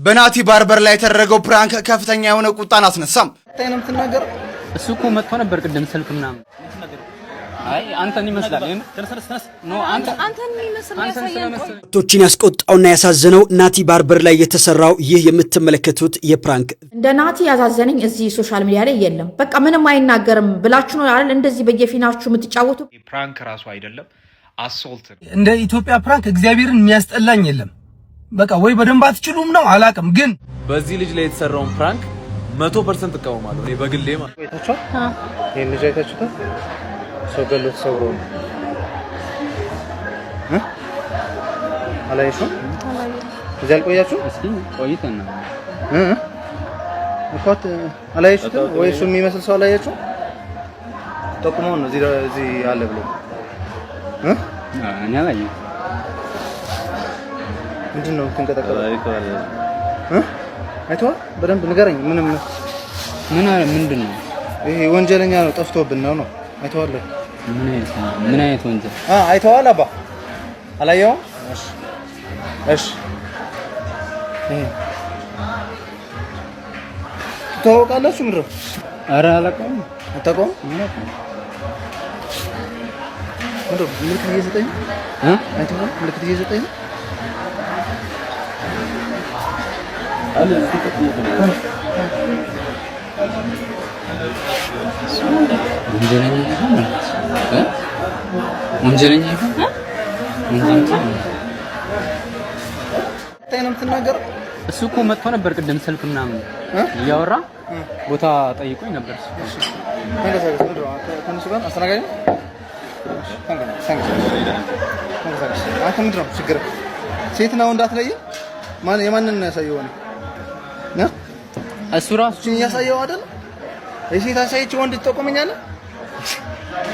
በናቲ ባርበር ላይ የተደረገው ፕራንክ ከፍተኛ የሆነ ቁጣን አስነሳም። ታይነም ተናገር እሱ እኮ መጥቶ ነበር ቅድም ስልክ ምናምን አይ አንተን ይመስላል ነው አንተን ይመስላል ቶችን ያስቆጣውና ያሳዘነው ናቲ ባርበር ላይ የተሰራው ይህ የምትመለከቱት የፕራንክ እንደ ናቲ ያሳዘነኝ እዚህ ሶሻል ሚዲያ ላይ የለም። በቃ ምንም አይናገርም ብላችሁ ነው አይደል እንደዚህ በየፊናችሁ የምትጫወቱ። ፕራንክ ራሱ አይደለም አሶልት እንደ ኢትዮጵያ ፕራንክ እግዚአብሔርን የሚያስጠላኝ የለም። በቃ ወይ በደንብ አትችሉም ነው አላቅም። ግን በዚህ ልጅ ላይ የተሰራውን ፕራንክ 100% እቃወማለሁ እኔ በግሌ ማለት ነው። ይሄን ልጅ አይታችሁታል? ሰው ገሎት ሰብሮ ነው አላየሽም? እዚህ አልቆያችሁም? እስኪ ቆይተና እኮት አላየሽም ወይ? እሱ የሚመስል ሰው አላየችው? ጠቁመው ነው እዚህ አለ ብሎ እኔ አላየሁም። ምንድን ነው ተንቀጠቀጠ? አይተዋል? በደንብ ንገረኝ። ምን አለ? ምንድን ነው ይሄ? ወንጀለኛ ነው ጠፍቶብን ነው። አይተዋል? ምን አይነት ወንጀል? አይተዋል? አባ አላየውም? እሺ ትተዋወቃላችሁ? ምንድን ነው? ኧረ አላውቀውም። አታውቀውም? ምንድን ነው ምልክት እየሰጠኝ? አይተዋል? ምልክት እየሰጠኝ ነው። ወንጀለኛ ታይነም ተናገር እሱ እኮ መጥቶ ነበር ቅድም ስልክ ምናምን እያወራ ቦታ ጠይቆኝ ነበር። ሴት ነው እንዳትለይ። ማን የማንን ያሳየው ነው? እሱ ራሱ ያሳየው አይደል? የሴት አሳይች ወንድ ትጠቆመኛለህ?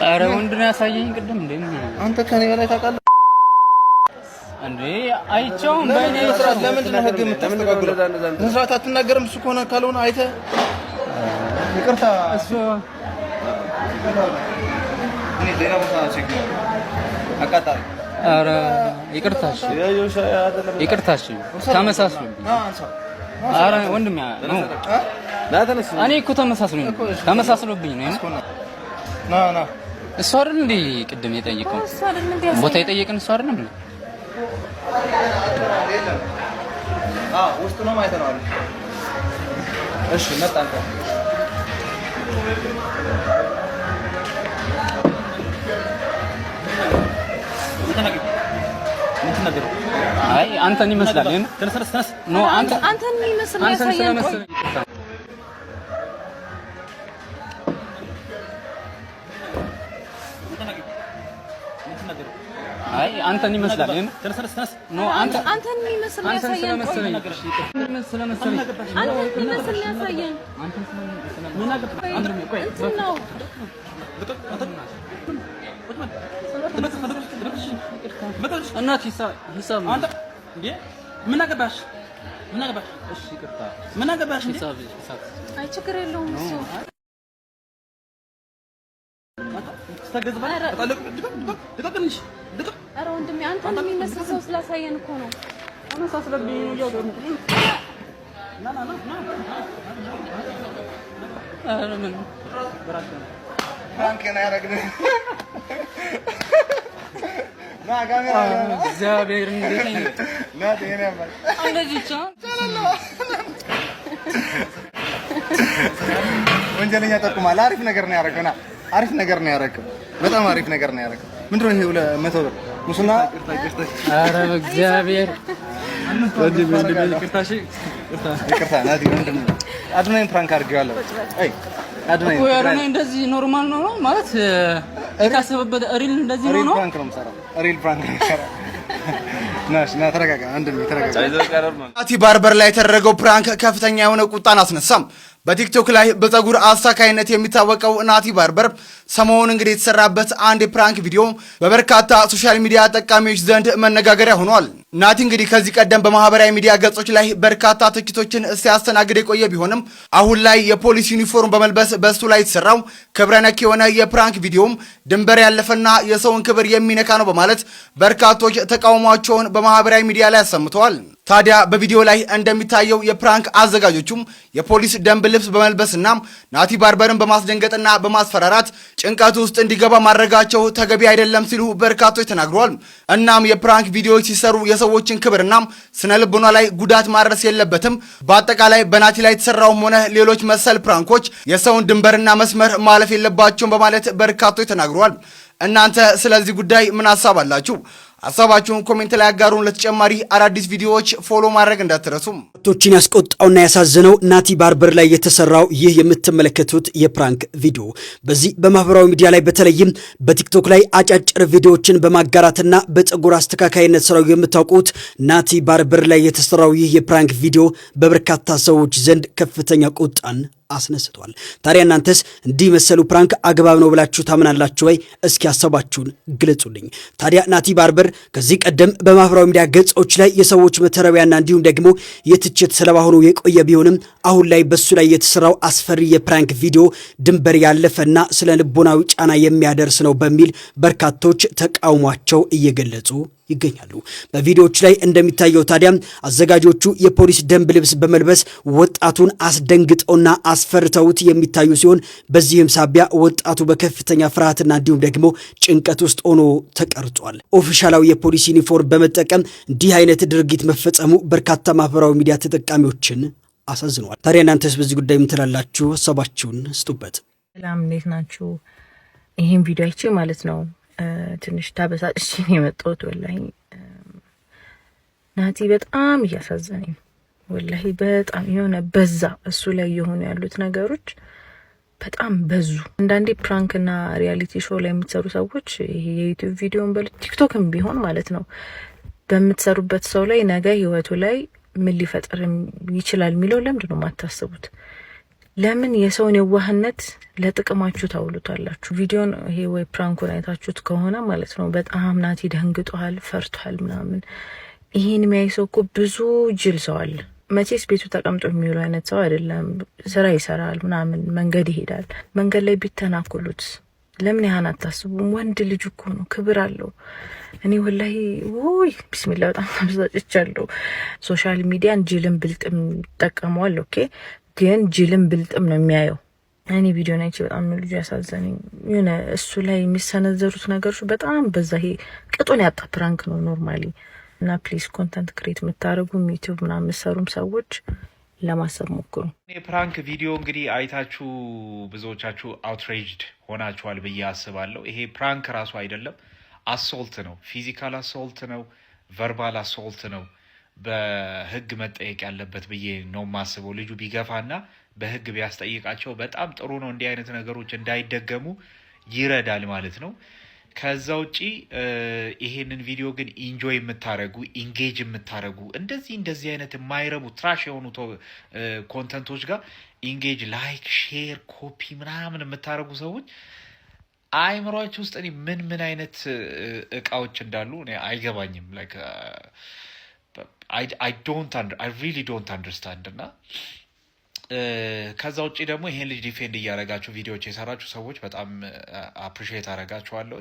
ኧረ ወንድ ነው ያሳየኝ ቅድም። እንዴ አንተ ከኔ በላይ ታውቃለህ እንዴ? አይቼውም በእኔ ስራት። ለምንድን ነው ህግ የምታስተካክለው? ስራት አትናገርም? እሱ ከሆነ ካልሆነ አይተህ ይቅርታ። እሱ እኔ ሌላ ቦታ ቼክ አቃጣሪ። ኧረ ይቅርታሽ ተመሳስሎ። ኧረ ወንድም ነው እኔ እኮ ተመሳስሎብኝ ነው። ና እሱ አይደል እንዴ ቅድም የጠየቀው ቦታ የጠየቀን እሱ አይደል እንዴ? ውስጥ ነው ማለት ነው። እሺ መጣን። አይ አንተን ይመስላል ነው አንተን ይመስላል ያሳየን። አይ አንተን ይመስላል ነው አንተን ይመስላል ያሳየን። እናት ሂሳብ አንተ እንዴ ምን አገባሽ? እሺ ይቅርታ ምን አገባሽ? ሂሳብ አይ ችግር የለውም እሱ ኧረ ወንድሜ አንተን የሚመስል ሰው ስላሳየን እኮ ነው። ተመሳስለብኝ ነው ያገሩ ኧረ ምን ፍራንክ ነው ያደረግነው። ና ካሜራ እግዚአብሔር እንዴት ና ደህና እንደዚህ ወንጀለኛ ጠቁማል። አሪፍ ነገር ነው ያደረገው። ና አሪፍ ነገር ነው ያደረገው። በጣም አሪፍ ነገር ነው ያደረገው። ምንድነው ይሄ 200 ብር ሙስና? ኧረ በእግዚአብሔር ይቅርታ ናቲ ወንድም አድናኝ ፕራንክ አድርጌዋለሁ። አይ አድናኝ ወይ እንደዚህ ኖርማል ነው ማለት የታሰበበት ሪል እንደዚህ ነው። ሪል ፕራንክ ነው የምሰራው። ሪል ፕራንክ ነው የምሰራው። ና ተረጋጋ። ተረጋጋ። ናቲ ባርበር ላይ የተደረገው ፕራንክ ከፍተኛ የሆነ ቁጣን አስነሳም። በቲክቶክ ላይ በፀጉር አስተካካይነት የሚታወቀው ናቲ ባርበር ሰሞኑን እንግዲህ የተሰራበት አንድ የፕራንክ ቪዲዮ በበርካታ ሶሻል ሚዲያ ተጠቃሚዎች ዘንድ መነጋገሪያ ሆኗል። ናቲ እንግዲህ ከዚህ ቀደም በማህበራዊ ሚዲያ ገጾች ላይ በርካታ ትችቶችን ሲያስተናግድ የቆየ ቢሆንም አሁን ላይ የፖሊስ ዩኒፎርም በመልበስ በሱ ላይ የተሰራው ክብረ ነክ የሆነ የፕራንክ ቪዲዮም ድንበር ያለፈና የሰውን ክብር የሚነካ ነው በማለት በርካቶች ተቃውሟቸውን በማህበራዊ ሚዲያ ላይ አሰምተዋል። ታዲያ በቪዲዮ ላይ እንደሚታየው የፕራንክ አዘጋጆቹም የፖሊስ ደንብ ልብስ በመልበስና ናቲ ባርበርን በማስደንገጥና በማስፈራራት ጭንቀት ውስጥ እንዲገባ ማድረጋቸው ተገቢ አይደለም ሲሉ በርካቶች ተናግረዋል። እናም የፕራንክ ቪዲዮዎች ሲሰሩ የሰዎችን ክብርና ስነ ልቦና ላይ ጉዳት ማድረስ የለበትም። በአጠቃላይ በናቲ ላይ የተሰራውም ሆነ ሌሎች መሰል ፕራንኮች የሰውን ድንበርና መስመር ማለፍ የለባቸውም በማለት በርካቶች ተናግረዋል። እናንተ ስለዚህ ጉዳይ ምን ሐሳብ አላችሁ? ሐሳባችሁን ኮሜንት ላይ አጋሩን። ለተጨማሪ አዳዲስ ቪዲዮዎች ፎሎ ማድረግ እንዳትረሱ። ቶችን ያስቆጣውና ያሳዘነው ናቲ ባርበር ላይ የተሰራው ይህ የምትመለከቱት የፕራንክ ቪዲዮ በዚህ በማህበራዊ ሚዲያ ላይ በተለይም በቲክቶክ ላይ አጫጭር ቪዲዮዎችን በማጋራትና በፀጉር አስተካካይነት ስራው የምታውቁት ናቲ ባርበር ላይ የተሰራው ይህ የፕራንክ ቪዲዮ በበርካታ ሰዎች ዘንድ ከፍተኛ ቁጣን አስነስቷል። ታዲያ እናንተስ እንዲህ መሰሉ ፕራንክ አግባብ ነው ብላችሁ ታምናላችሁ ወይ? እስኪ ሐሳባችሁን ግለጹልኝ። ታዲያ ናቲ ባርበር ከዚህ ቀደም በማህበራዊ ሚዲያ ገጾች ላይ የሰዎች መተረቢያና እንዲሁም ደግሞ የትችት ሰለባ ሆኖ የቆየ ቢሆንም አሁን ላይ በሱ ላይ የተሰራው አስፈሪ የፕራንክ ቪዲዮ ድንበር ያለፈና ስለ ልቦናዊ ጫና የሚያደርስ ነው በሚል በርካቶች ተቃውሟቸው እየገለጹ ይገኛሉ። በቪዲዮዎች ላይ እንደሚታየው ታዲያ አዘጋጆቹ የፖሊስ ደንብ ልብስ በመልበስ ወጣቱን አስደንግጠውና አስፈርተውት የሚታዩ ሲሆን በዚህም ሳቢያ ወጣቱ በከፍተኛ ፍርሃትና እንዲሁም ደግሞ ጭንቀት ውስጥ ሆኖ ተቀርጿል። ኦፊሻላዊ የፖሊስ ዩኒፎርም በመጠቀም እንዲህ አይነት ድርጊት መፈጸሙ በርካታ ማህበራዊ ሚዲያ ተጠቃሚዎችን አሳዝኗል። ታዲያ እናንተስ በዚህ ጉዳይ ምን ትላላችሁ? ሐሳባችሁን ስጡበት። ሰላም፣ እንዴት ናችሁ? ይህን ቪዲዮ አይቼ ማለት ነው ትንሽ ታበሳጭቼ ነው የመጣሁት። ወላሂ ናቲ በጣም እያሳዘነኝ፣ ወላሂ በጣም የሆነ በዛ። እሱ ላይ የሆኑ ያሉት ነገሮች በጣም በዙ። አንዳንዴ ፕራንክና ሪያሊቲ ሾው ላይ የምትሰሩ ሰዎች ይሄ የዩቲዩብ ቪዲዮን በሉ ቲክቶክም ቢሆን ማለት ነው በምትሰሩበት ሰው ላይ ነገ ህይወቱ ላይ ምን ሊፈጠር ይችላል የሚለው ለምንድን ነው የማታስቡት? ለምን የሰውን የዋህነት ለጥቅማችሁ ታውሉታላችሁ? ቪዲዮን ይሄ ወይ ፕራንኩን አይታችሁት ከሆነ ማለት ነው በጣም ናቲ ደንግጧል፣ ፈርቷል ምናምን። ይሄን የሚያይ ሰው እኮ ብዙ ጅል ሰው አለ። መቼስ ቤቱ ተቀምጦ የሚውለው አይነት ሰው አይደለም። ስራ ይሰራል ምናምን፣ መንገድ ይሄዳል። መንገድ ላይ ቢተናኮሉት ለምን ያህን አታስቡም? ወንድ ልጅ እኮ ነው፣ ክብር አለው። እኔ ወላሂ ውይ ቢስሚላ በጣም ተበሳጭቻለሁ። ሶሻል ሚዲያን ጅልም ብልጥም ይጠቀመዋል። ኦኬ ግን ጅልም ብልጥም ነው የሚያየው። እኔ ቪዲዮ ናይቼ በጣም ነው ልጁ ያሳዘነኝ። የሆነ እሱ ላይ የሚሰነዘሩት ነገሮች በጣም በዛ። ይሄ ቅጡን ያጣ ፕራንክ ነው ኖርማሊ። እና ፕሊዝ ኮንተንት ክሬት የምታደርጉም ዩቲዩብ ምናምን የምትሰሩም ሰዎች ለማሰብ ሞክሩ። የፕራንክ ቪዲዮ እንግዲህ አይታችሁ ብዙዎቻችሁ አውትሬጅድ ሆናችኋል ብዬ አስባለሁ። ይሄ ፕራንክ ራሱ አይደለም፣ አሶልት ነው። ፊዚካል አሶልት ነው፣ ቨርባል አሶልት ነው። በህግ መጠየቅ ያለበት ብዬ ነው የማስበው። ልጁ ቢገፋና በህግ ቢያስጠይቃቸው በጣም ጥሩ ነው። እንዲህ አይነት ነገሮች እንዳይደገሙ ይረዳል ማለት ነው። ከዛ ውጪ ይሄንን ቪዲዮ ግን ኢንጆይ የምታረጉ ኢንጌጅ የምታረጉ እንደዚህ አይነት የማይረቡ ትራሽ የሆኑ ኮንተንቶች ጋር ኢንጌጅ፣ ላይክ፣ ሼር፣ ኮፒ ምናምን የምታረጉ ሰዎች አይምሯችሁ ውስጥ እኔ ምን አይነት እቃዎች እንዳሉ እኔ አይገባኝም። ላይክ I really don't understand። እና ከዛ ውጭ ደግሞ ይሄን ልጅ ዲፌንድ እያረጋችሁ ቪዲዮዎች የሰራችሁ ሰዎች በጣም አፕሪሺየት አረጋችኋለሁ።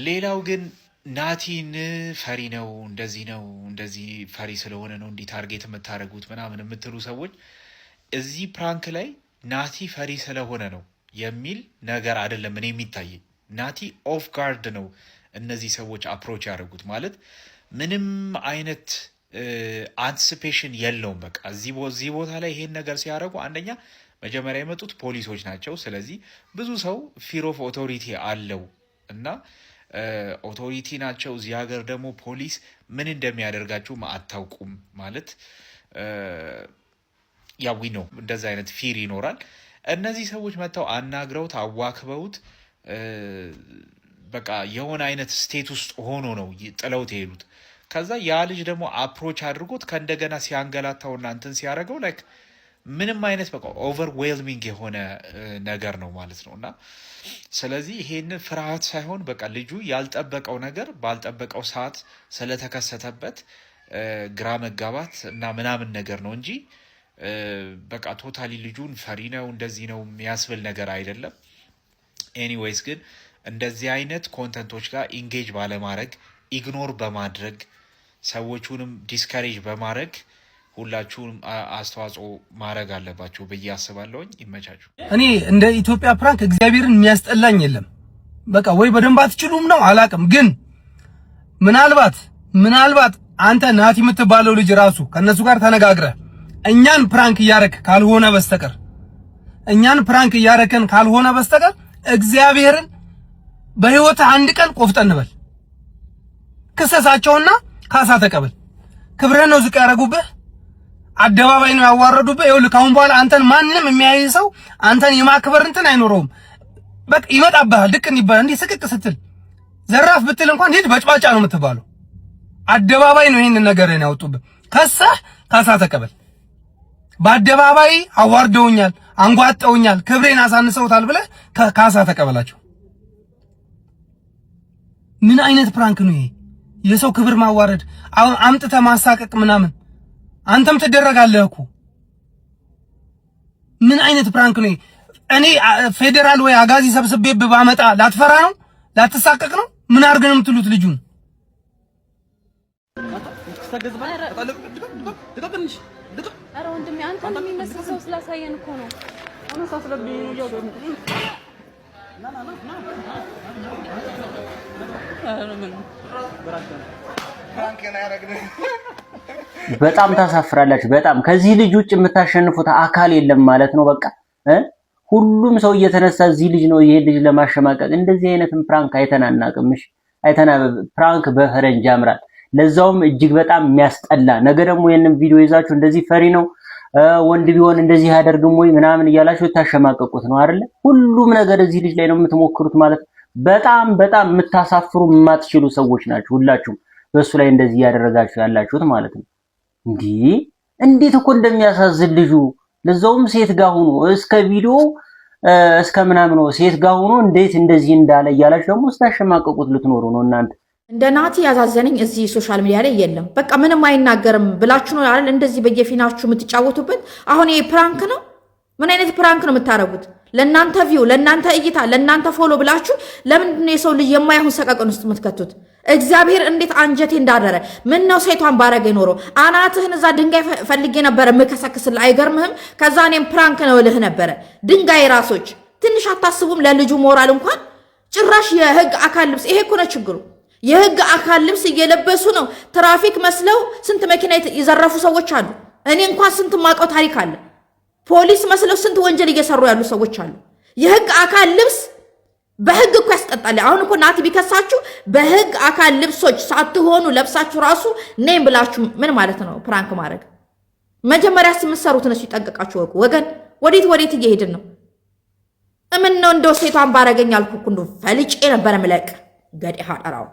ሌላው ግን ናቲን ፈሪ ነው እንደዚህ ፈሪ ስለሆነ ነው እንዲህ ታርጌት የምታደርጉት ምናምን የምትሉ ሰዎች እዚህ ፕራንክ ላይ ናቲ ፈሪ ስለሆነ ነው የሚል ነገር አይደለም እኔ የሚታየኝ። ናቲ ኦፍ ጋርድ ነው እነዚህ ሰዎች አፕሮች ያደረጉት ማለት ምንም አይነት አንቲሲፔሽን የለውም። በቃ እዚህ ቦታ ላይ ይሄን ነገር ሲያደርጉ አንደኛ መጀመሪያ የመጡት ፖሊሶች ናቸው። ስለዚህ ብዙ ሰው ፊር ኦፍ ኦቶሪቲ አለው እና ኦቶሪቲ ናቸው። እዚህ ሀገር ደግሞ ፖሊስ ምን እንደሚያደርጋችሁም አታውቁም ማለት ያዊ ነው። እንደዚ አይነት ፊር ይኖራል። እነዚህ ሰዎች መጥተው አናግረውት አዋክበውት በቃ የሆነ አይነት ስቴት ውስጥ ሆኖ ነው ጥለውት የሄዱት። ከዛ ያ ልጅ ደግሞ አፕሮች አድርጎት ከእንደገና ሲያንገላታውና እንትን ሲያደርገው ላይክ ምንም አይነት በቃ ኦቨርዌልሚንግ የሆነ ነገር ነው ማለት ነው። እና ስለዚህ ይሄንን ፍርሃት ሳይሆን በቃ ልጁ ያልጠበቀው ነገር ባልጠበቀው ሰዓት ስለተከሰተበት ግራ መጋባት እና ምናምን ነገር ነው እንጂ በቃ ቶታሊ ልጁን ፈሪ ነው እንደዚህ ነው የሚያስብል ነገር አይደለም። ኤኒዌይስ ግን እንደዚህ አይነት ኮንተንቶች ጋር ኢንጌጅ ባለማድረግ ኢግኖር በማድረግ ሰዎቹንም ዲስከሬጅ በማድረግ ሁላችሁም አስተዋጽኦ ማድረግ አለባችሁ ብዬ አስባለሁኝ። ይመቻችሁ። እኔ እንደ ኢትዮጵያ ፕራንክ እግዚአብሔርን የሚያስጠላኝ የለም። በቃ ወይ በደንብ አትችሉም ነው አላቅም። ግን ምናልባት አንተ ናቲ የምትባለው ልጅ ራሱ ከነሱ ጋር ተነጋግረ እኛን ፕራንክ እያረክ ካልሆነ በስተቀር እግዚአብሔርን በህይወት አንድ ቀን ቆፍጠን በል ክሰሳቸውና ካሳ ተቀበል። ክብርህን ነው ዝቅ ያረጉብህ፣ አደባባይ ነው ያዋረዱብህ። ይኸውልህ ካሁን በኋላ አንተን ማንም የሚያይ ሰው አንተን የማክበር እንትን አይኖረውም። በቃ ይመጣብሃል። ድቅን ይባላል። እንዲህ ስቅቅ ስትል ዘራፍ ብትል እንኳን ሂድ በጭባጫ ነው የምትባለው። አደባባይ ነው ይሄንን ነገር ያወጡብህ። ከሳህ ካሳ ተቀበል። በአደባባይ አዋርደውኛል፣ አንጓጠውኛል፣ ክብሬን አሳንሰውታል ብለህ ካሳ ተቀበላቸው። ምን አይነት ፕራንክ ነው ይሄ? የሰው ክብር ማዋረድ፣ አምጥተህ ማሳቀቅ ምናምን። አንተም ትደረጋለህ እኮ። ምን አይነት ፕራንክ ነው? እኔ ፌዴራል ወይ አጋዚ ሰብስቤ ባመጣ ላትፈራ ነው? ላትሳቀቅ ነው? ምን አድርገህ ነው የምትሉት ልጁን? ኧረ ወንድሜ አንተን የሚመስል ሰው ስላሳየን እኮ ነው። በጣም ታሳፍራላችሁ። በጣም ከዚህ ልጅ ውጭ የምታሸንፉት አካል የለም ማለት ነው። በቃ ሁሉም ሰው እየተነሳ እዚህ ልጅ ነው ይሄ ልጅ ለማሸማቀቅ። እንደዚህ አይነትም ፕራንክ አይተናናቅምሽ። ፕራንክ በፈረንጅ ያምራል። ለዛውም እጅግ በጣም የሚያስጠላ ነገ ደግሞ የነም ቪዲዮ ይዛችሁ እንደዚህ ፈሪ ነው ወንድ ቢሆን እንደዚህ ያደርግም ወይ ምናምን እያላችሁ ታሸማቀቁት ነው አይደል? ሁሉም ነገር እዚህ ልጅ ላይ ነው የምትሞክሩት ማለት። በጣም የምታሳፍሩ የማትችሉ ሰዎች ናችሁ ሁላችሁም በሱ ላይ እንደዚህ ያደረጋችሁ ያላችሁት ማለት ነው። እንዴት እኮ እንደሚያሳዝን ልጁ፣ ለዛውም ሴት ጋር ሆኖ እስከ ቪዲዮ እስከ ምናምን ነው ሴት ጋር ሆኖ እንዴት እንደዚህ እንዳለ እያላችሁ ደግሞ ስታሸማቀቁት ልትኖሩ ነው እናንተ። እንደ ናቲ ያዛዘነኝ እዚህ ሶሻል ሚዲያ ላይ የለም። በቃ ምንም አይናገርም ብላችሁ ነው አይደል እንደዚህ በየፊናችሁ የምትጫወቱበት። አሁን ይሄ ፕራንክ ነው። ምን አይነት ፕራንክ ነው የምታረጉት? ለእናንተ ቪው፣ ለእናንተ እይታ፣ ለእናንተ ፎሎ ብላችሁ ለምንድን ነው የሰው ልጅ የማይሆን ሰቀቀን ውስጥ የምትከቱት? እግዚአብሔር እንዴት አንጀቴ እንዳደረ። ምን ነው ሴቷን ባረገ ኖሮ አናትህን እዛ ድንጋይ ፈልጌ ነበረ ምከሰክስልህ። አይገርምህም? ከዛ እኔም ፕራንክ ነው እልህ ነበረ። ድንጋይ ራሶች ትንሽ አታስቡም? ለልጁ ሞራል እንኳን ጭራሽ የህግ አካል ልብስ። ይሄ እኮ ነው ችግሩ። የህግ አካል ልብስ እየለበሱ ነው ትራፊክ መስለው ስንት መኪና የዘረፉ ሰዎች አሉ። እኔ እንኳን ስንት ማቀው ታሪክ አለ። ፖሊስ መስለው ስንት ወንጀል እየሰሩ ያሉ ሰዎች አሉ። የህግ አካል ልብስ በህግ እኮ ያስቀጣል። አሁን እኮ ናቲ ቢከሳችሁ በህግ አካል ልብሶች ሳትሆኑ ለብሳችሁ ራሱ ነኝ ብላችሁ ምን ማለት ነው? ፕራንክ ማድረግ መጀመሪያ የምትሰሩት ነው። ሲጠንቀቃችሁ ወቁ ወገን። ወዴት እየሄድን ነው? ምን ነው እንደው ሴቷን ባረገኝ አልኩ እኮ እንደው ፈልጬ ነበር ምለቅ ገዴ ሀጠራው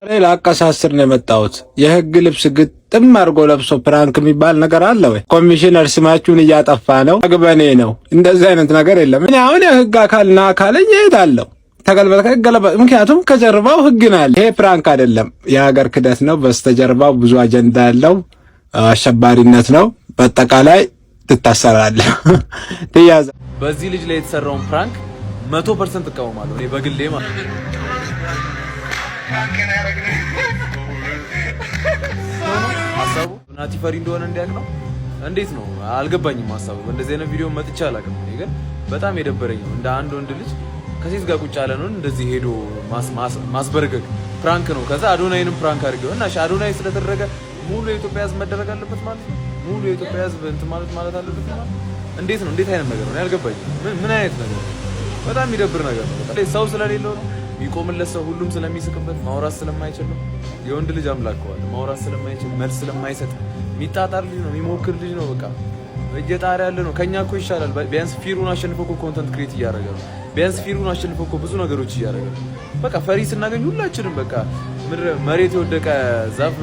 ላቀሳስር ነው የመጣሁት። የህግ ልብስ ግጥም አድርጎ ለብሶ ፕራንክ የሚባል ነገር አለ ወይ? ኮሚሽነር ስማችሁን እያጠፋ ነው። አግበኔ ነው። እንደዚህ አይነት ነገር የለም። እኔ አሁን የህግ አካልና አካለኝ እሄዳለሁ ተገልበል ከገለበ። ምክንያቱም ከጀርባው ህግ ነው ያለ። ይሄ ፕራንክ አይደለም፣ የሀገር ክደት ነው። በስተጀርባው ብዙ አጀንዳ ያለው አሸባሪነት ነው። በአጠቃላይ ትታሰራለህ፣ ትያዘ። በዚህ ልጅ ላይ የተሰራውን ፕራንክ 100% እቃወማለሁ እኔ በግሌ ማለት ነው። ሀሳቡ ናቲ ፈሪ እንደሆነ እንዲያውቅ ነው። እንዴት ነው አልገባኝም ሀሳቡ። በእንደዚህ አይነት ቪዲዮ መጥቻ አላውቅም። ግን በጣም የደበረኝ ነው እንደ አንድ ወንድ ልጅ ከሴት ጋር ቁጭ ያለ ነው እንደዚህ ሄዶ ማስበረገግ ፕራንክ ነው። ከዛ አዶናይንም ፕራንክ አድርገው እና አዶናይ ስለተደረገ ሙሉ የኢትዮጵያ ህዝብ መደረግ አለበት ማለት ነው። ሙሉ የኢትዮጵያ ህዝብ እንትን ማለት አለበት ማለት እንዴት ነው? እንዴት አይነት ነገር ነው ያልገባኝም። ምን አይነት ነገር ነው? በጣም የሚደብር ነገር ነው። በቃ ሰው ስለሌለው ነው የሚቆምለት ሰው ሁሉም ስለሚስቅበት ማውራት ስለማይችል ነው። የወንድ ልጅ አምላክ ከዋለ ማውራት ስለማይችል መልስ ስለማይሰጥ የሚጣጣር ልጅ ነው፣ የሚሞክር ልጅ ነው። በቃ እየጣረ ያለ ነው። ከኛ እኮ ይሻላል። ቢያንስ ፊሩን አሸንፎ እኮ ኮንተንት ክሬት እያደረገ ነው። ቢያንስ ፊሩን አሸንፎ እኮ ብዙ ነገሮች እያደረገ ነው። በቃ ፈሪ ስናገኝ ሁላችንም በቃ መሬት የወደቀ ዛፍ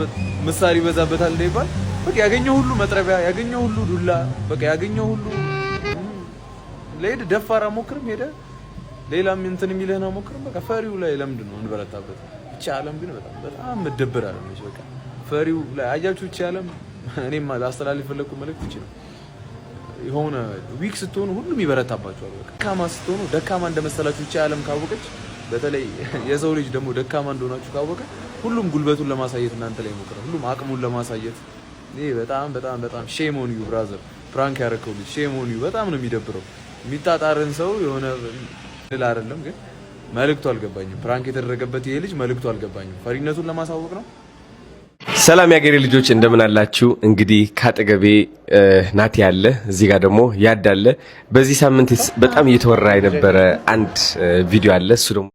ምሳር ይበዛበታል እንደይባል በቃ ያገኘው ሁሉ መጥረቢያ፣ ያገኘው ሁሉ ዱላ፣ በቃ ያገኘው ሁሉ ለሄድ ደፋር አሞክርም ሄደ ሌላም እንትን የሚልህን አሞክርም። በቃ ፈሪው ላይ ለምንድን ነው እንበረታበት? ብቻ ዓለም ግን በጣም መደብር አለ ነች። በቃ ፈሪው ላይ አያችሁ ብቻ ዓለም እኔም ላስተላልፍ የፈለኩ መልእክት ይችላል የሆነ ዊክ ስትሆኑ ሁሉም ይበረታባችኋል። በቃ ደካማ ስትሆኑ ደካማ እንደመሰላችሁ ብቻ ዓለም ካወቀች፣ በተለይ የሰው ልጅ ደግሞ ደካማ እንደሆናችሁ ካወቀ ሁሉም ጉልበቱን ለማሳየት እናንተ ላይ ይሞክራል። ሁሉም አቅሙን ለማሳየት ይሄ በጣም ሼም ኦን ዩ ብራዘር። ፕራንክ ያደረከው ልጅ ሼም ኦን ዩ። በጣም ነው የሚደብረው። የሚጣጣርን ሰው የሆነ ልል አይደለም ግን መልእክቱ አልገባኝም። ፕራንክ የተደረገበት ይሄ ልጅ መልእክቱ አልገባኝም። ፈሪነቱን ለማሳወቅ ነው። ሰላም ያገሬ ልጆች እንደምን አላችሁ? እንግዲህ ካጠገቤ ናቲ ያለ እዚህ ጋር ደግሞ ያዳለ። በዚህ ሳምንት በጣም እየተወራ የነበረ አንድ ቪዲዮ አለ። እሱ ደግሞ